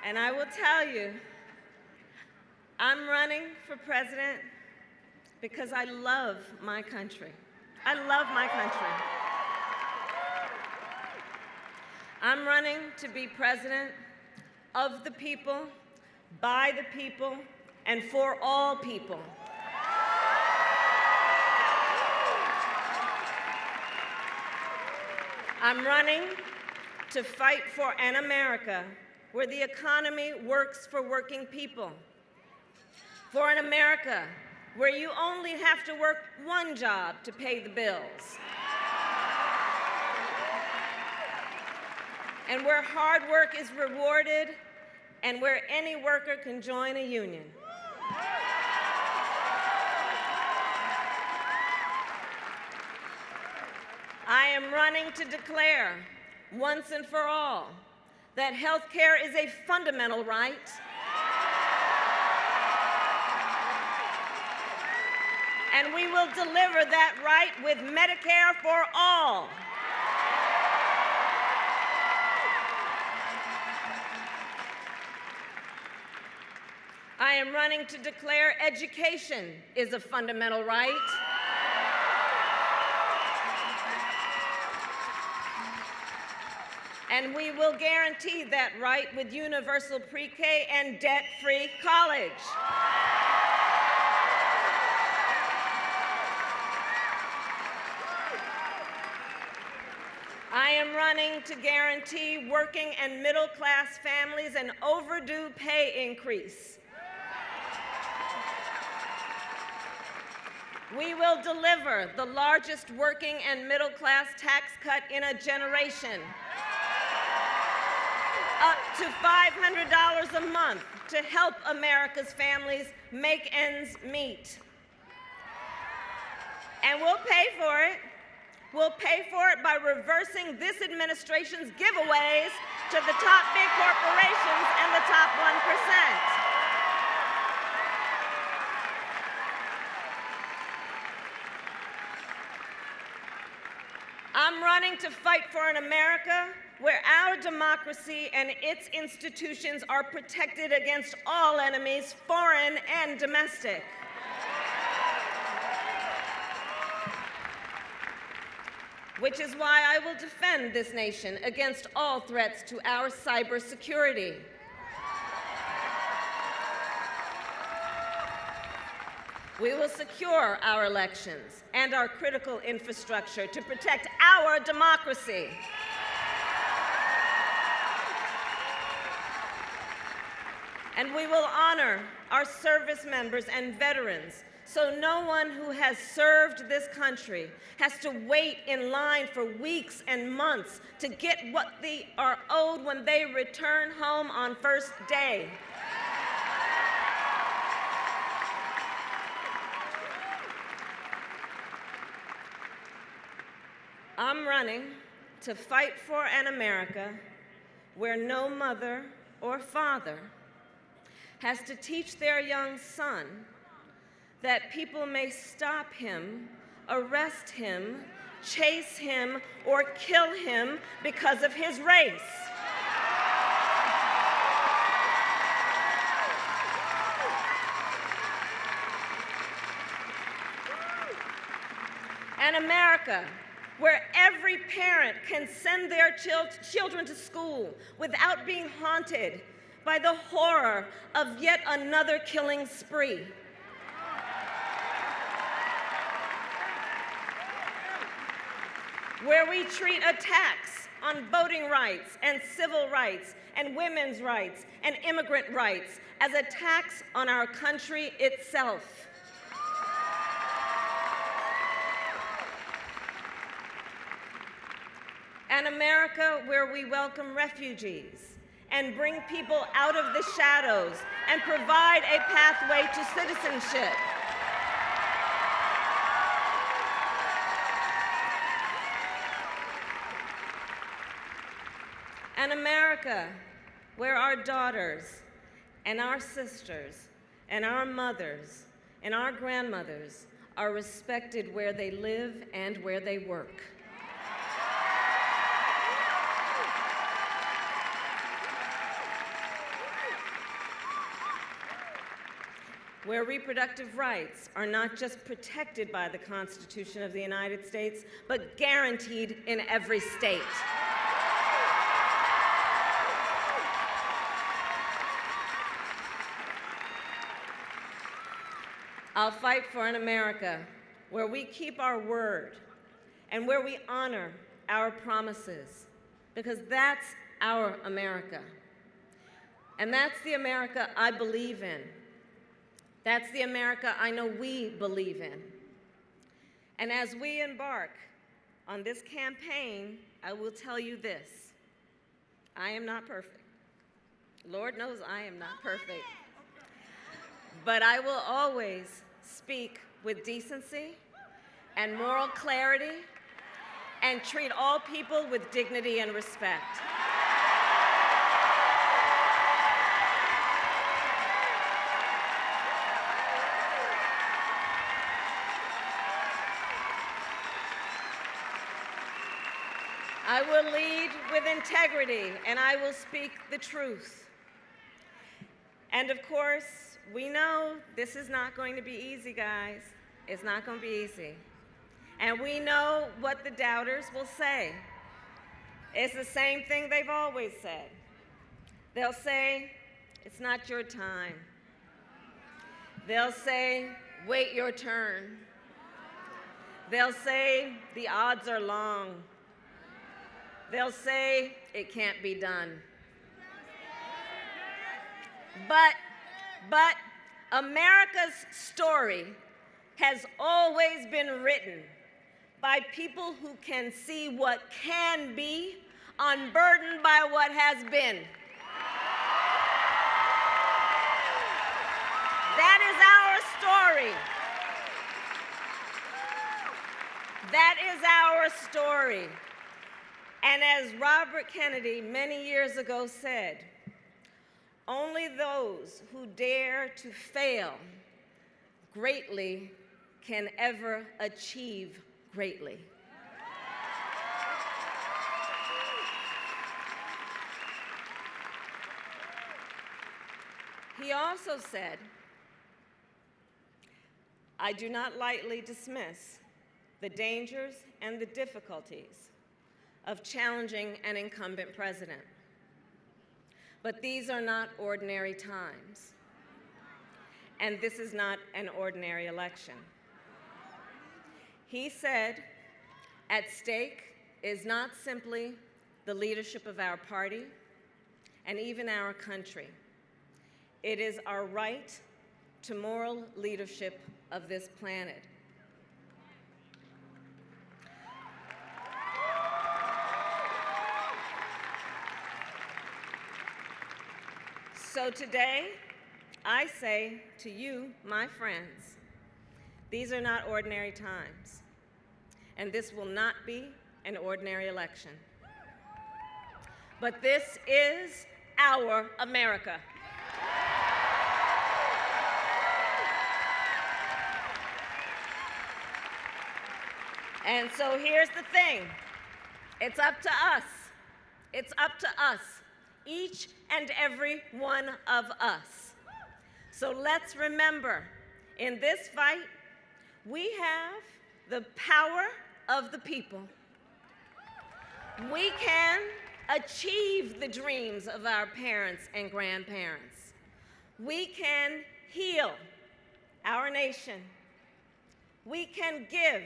And I will tell you, I'm running for president because I love my country. I love my country. I'm running to be president of the people, by the people, and for all people. I'm running to fight for an America where the economy works for working people, for an America where you only have to work one job to pay the bills, and where hard work is rewarded, and where any worker can join a union. I am running to declare, once and for all, that health care is a fundamental right, and we will deliver that right with Medicare for all. I am running to declare education is a fundamental right, and we will guarantee that right with universal pre-K and debt-free college. I am running to guarantee working and middle-class families an overdue pay increase. We will deliver the largest working and middle-class tax cut in a generation, up to $500 a month to help America's families make ends meet. And we'll pay for it. We'll pay for it by reversing this administration's giveaways to the top big corporations and the top 1%. I'm running to fight for an America where our democracy and its institutions are protected against all enemies, foreign and domestic. Which is why I will defend this nation against all threats to our cybersecurity. We will secure our elections and our critical infrastructure to protect our democracy. And we will honor our service members and veterans, so no one who has served this country has to wait in line for weeks and months to get what they are owed when they return home on first day. I'm running to fight for an America where no mother or father has to teach their young son that people may stop him, arrest him, chase him, or kill him because of his race. An America where every parent can send their children to school without being haunted by the horror of yet another killing spree. Where we treat attacks on voting rights and civil rights and women's rights and immigrant rights as attacks on our country itself. An America where we welcome refugees and bring people out of the shadows and provide a pathway to citizenship. An America where our daughters and our sisters and our mothers and our grandmothers are respected where they live and where they work. Where reproductive rights are not just protected by the Constitution of the United States, but guaranteed in every state. I'll fight for an America where we keep our word and where we honor our promises, because that's our America. And that's the America I believe in. That's the America I know we believe in. And as we embark on this campaign, I will tell you this: I am not perfect. Lord knows I am not perfect. But I will always speak with decency and moral clarity and treat all people with dignity and respect. I will lead with integrity, and I will speak the truth. And of course, we know this is not going to be easy, guys. It's not going to be easy. And we know what the doubters will say. It's the same thing they've always said. They'll say, it's not your time. They'll say, wait your turn. They'll say, the odds are long. They'll say, it can't be done. But America's story has always been written by people who can see what can be, unburdened by what has been. That is our story. That is our story. And as Robert Kennedy many years ago said, only those who dare to fail greatly can ever achieve greatly. He also said, I do not lightly dismiss the dangers and the difficulties of challenging an incumbent president. But these are not ordinary times. And this is not an ordinary election. He said, at stake is not simply the leadership of our party and even our country. It is our right to moral leadership of this planet. So today, I say to you, my friends, these are not ordinary times, and this will not be an ordinary election. But this is our America. And so here's the thing. It's up to us. It's up to us, each and every one of us. So let's remember, in this fight, we have the power of the people. We can achieve the dreams of our parents and grandparents. We can heal our nation. We can give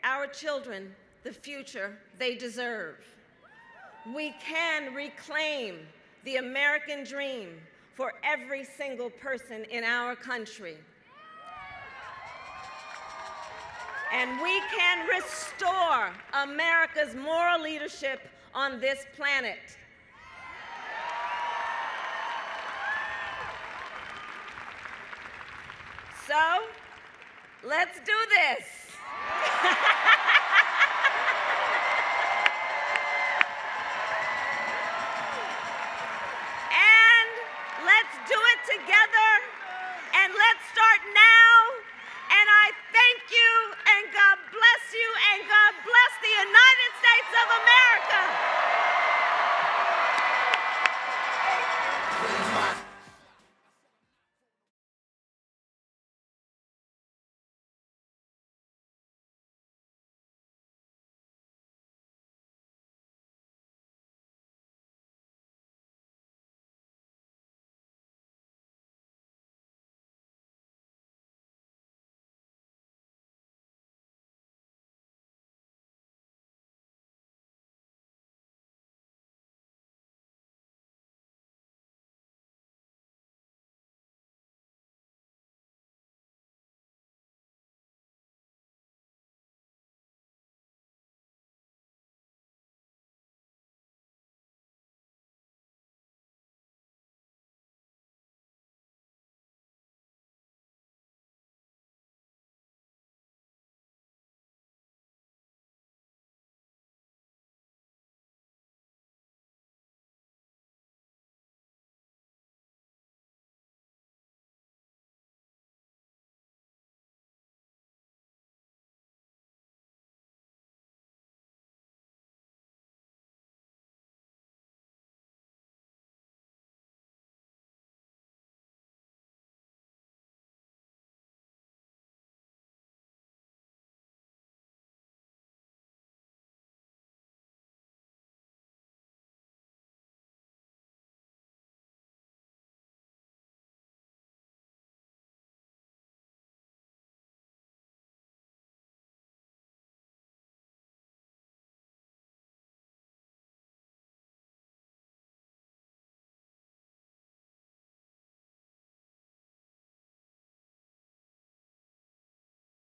our children the future they deserve. We can reclaim the American dream for every single person in our country. And we can restore America's moral leadership on this planet. So, let's do this.